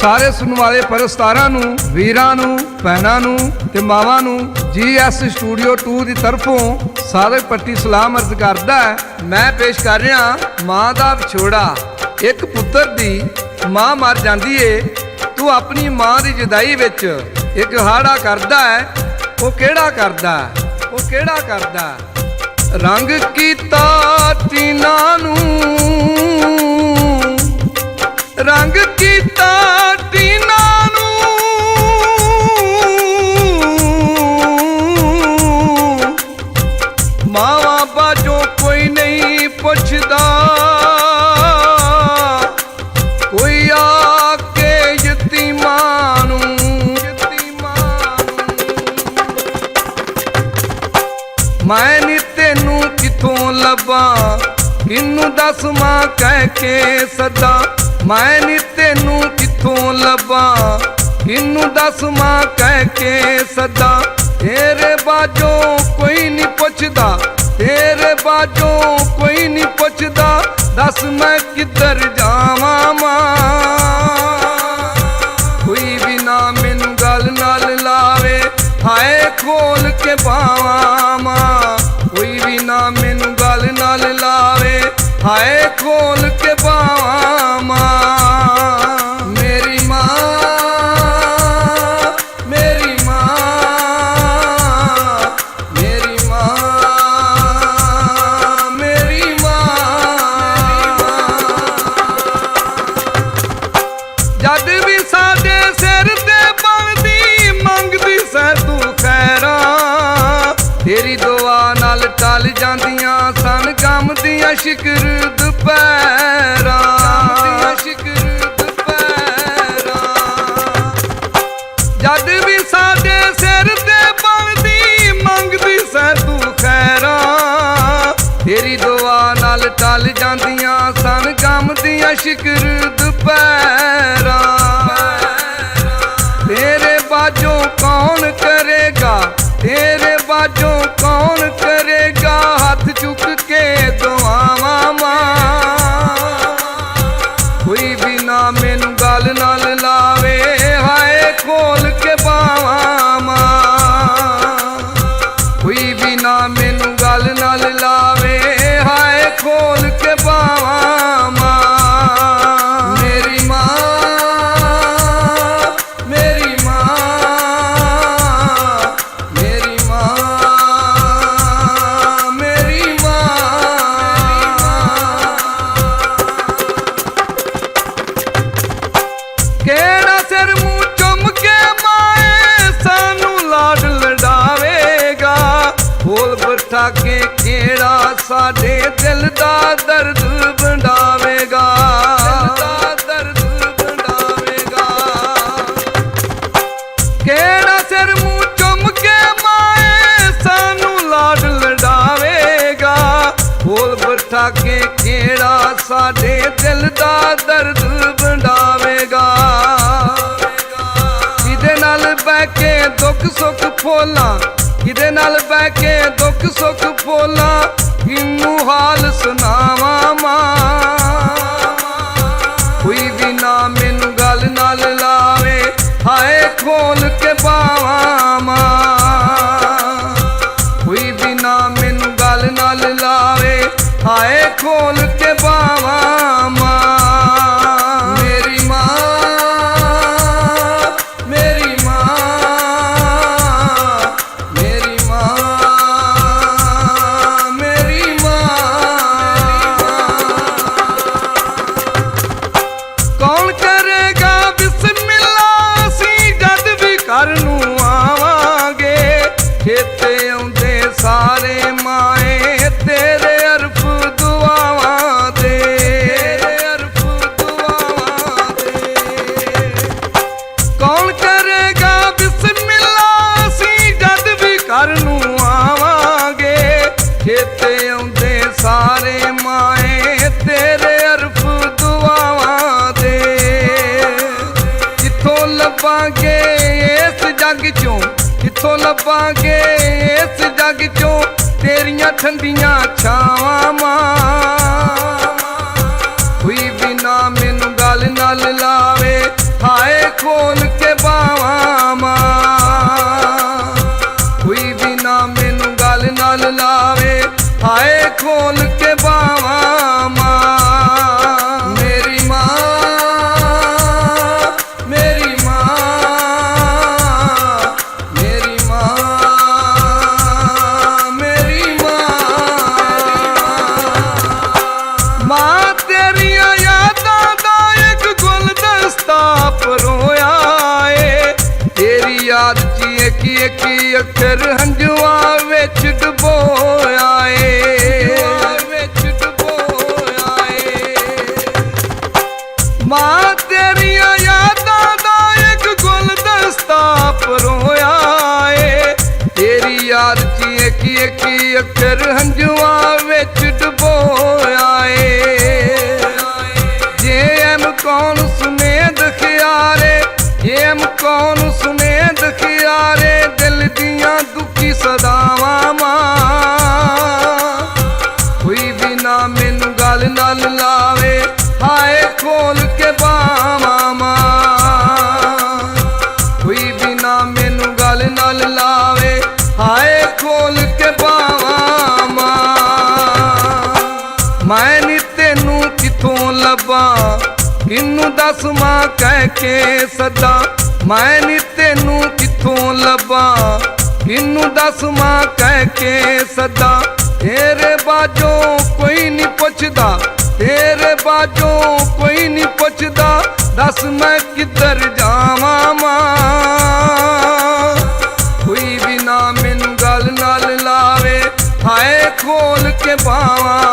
सारे सुनने वाले परस्तारां नूं, वीरां नूं, भैणां नूं ते मावां नूं GS स्टूडियो 2 की तरफों सादक पट्टी सलाम अर्ज करदा है। मैं पेश कर रहा मां दा विछोड़ा। एक पुत्तर दी मां मर जांदी है, तू अपनी मां दी जुदाई विच एक हाड़ा करदा है। वो केड़ा करदा है? वो केड़ा करदा है? रंग कीता टीना नूं, रंग कीता टीना नूं, मावा बाजों कोई नहीं पुछदा, कोई आके यतीमां नूं, मैं नी तेनू किथों लभा, किनू दस मां कह के सदा। मैं नी तेनू किथों लभा, किनू दस मां कह के सदा। तेरे बाजों कोई नहीं पुछदा, तेरे बाजों कोई नहीं पुछदा, दस मैं किधर जावां मां। कोई भी ना मैनू गल नाल लावे, हाय खोल के पावां मां। कोई भी ना मैनू गल नाल लावे, हाय खोल के पावां मां। मेरी मां, मेरी मां, मेरी मां, मेरी मां। जद भी साडे सिर ते बनदी, मंगदी सै तू खैरा। तेरी दुआ नाल टल जांदियां सन गम दियां शिकर दुपहरा, शिकर दुपहरा। जद भी साडे सिर ते बनदी, मंगदी सै तू खैरा। तेरी दुआ नाल टल जांदियां सन गम दियां शिकर दुपहरा। तेरे बाजों कौन करेगा, तेरे बाजों कौन करेगा, हाथ चुक के दुआवां मां। कोई भी ना मैनू गल नाल लावे, हाय खोल के पावां मां। कोई भी ना मैनू गल नाल लावे, हाय खोल के पावां मां। मेरी मां, मेरी मां, मेरी मां, मेरी मां। केड़ा सिर मुँह चुम के माए सानू लाड लड़ावेगा। बोल बैठा के केड़ा साडे दिल दा दर्द वंडावेगा, दर्द वंडावेगा। केड़ा सिर मुँह चुम के माए सानू लाड लड़ावेगा। बोल बैठा के केड़ा साडे दिल दा दर्द वंडावेगा। किदे नाल बह के दुख सुख फोला, किदे नाल बह के दुख सुख फोला, किनू हाल सुनावां मां। कोई भी ना मैनू गल नाल लावे, हाय खोल के पावां मां। कोई भी ना मैनू गल नाल लावे, हाय खोल के पावां मां। मेरी मां, मेरी मां, मेरी मां, मेरी मां। कौन करेगा बिस्मिल्लाह, सी जद भी घर नूं आवांगे। चेते आउंदे सारे माए तेरे अरफ दुआवां दे, अरफ दुआवां दे। कौन करेगा बिस्मिल्लाह, सी जद भी घर नूं आवांगे। चेते आउंदे सारे माए तेरे अरफ दुआवां दे। किथों लभांगे इस जग चों, किथों लभांगे इस जग चों, तेरियां ठंडियां छावां मां। कोई भी ना मैनू गल नाल लावे, हाय ਮਾਂ ਤੇਰੀਆਂ ਯਾਦਾਂ ਦਾ ਇੱਕ ਗੁਲਦਸਤਾ ਪਰੋਇਆ ਏ ਤੇਰੀ ਯਾਦ 'ਚ ਇੱਕ ਇੱਕ ਅੱਖਰ ਹੰਝੂਆਂ ਵਿੱਚ ਡੁਬੋਇਆ ਏ ਜੇ ਕੌਣ ਸੁਨੇਦ ਖਿਆਰੇ ਇਹ ਕੌਣ ਸੁਨੇਦ ਖਿਆਰੇ ਦਿਲ ਦੀਆਂ ਦੁਖੀ ਸਦਾਵਾਂ ਮਾਂ ਕੋਈ ਵੀ ਨਾ ਮੈਨੂੰ ਗੱਲ ਨਾਲ ਲਾਵੇ ਹਾਏ ਖੋਲ ਕੇ ਬਾਵਾਂ ਮਾਂ ਕੋਈ ਵੀ ਨਾ ਮੈਨੂੰ ਗੱਲ ਨਾਲ ਲਾਵੇ ਹਾਏ ਖੋਲ ਕੇ ਬਾਵਾਂ ਮਾਂ ਮੈਂ ਨੀ ਤੈਨੂੰ ਕਿੱਥੋਂ ਲੱਭਾਂ ਕਿਹਨੂੰ ਦੱਸਵਾਂ ਕਹਿ ਕੇ ਸਦਾ ਮੈਂ ਨੀ ਤੈਨੂੰ ਕਿੱਥੋਂ ਲੱਭਾਂ ਕਿਹਨੂੰ ਦੱਸਵਾਂ ਕਹਿ ਕੇ ਸਦਾ ਤੇਰੇ ਬਾਝੋਂ ਕੋਈ ਨਹੀਂ ਪੁੱਛਦਾ ਤੇਰੇ ਬਾਝੋਂ ਕੋਈ ਨਹੀਂ ਪੁੱਛਦਾ ਦੱਸ ਮੈਂ ਕਿੱਧਰ ਜਾਵਾਂ ਮਾਂ ਕੋਈ ਵੀ ਨਾ ਮੈਨੂੰ ਗੱਲ ਨਾਲ ਲਾਵੇ ਹਾਏ ਖੋਲ ਕੇ ਬਾਵਾਂ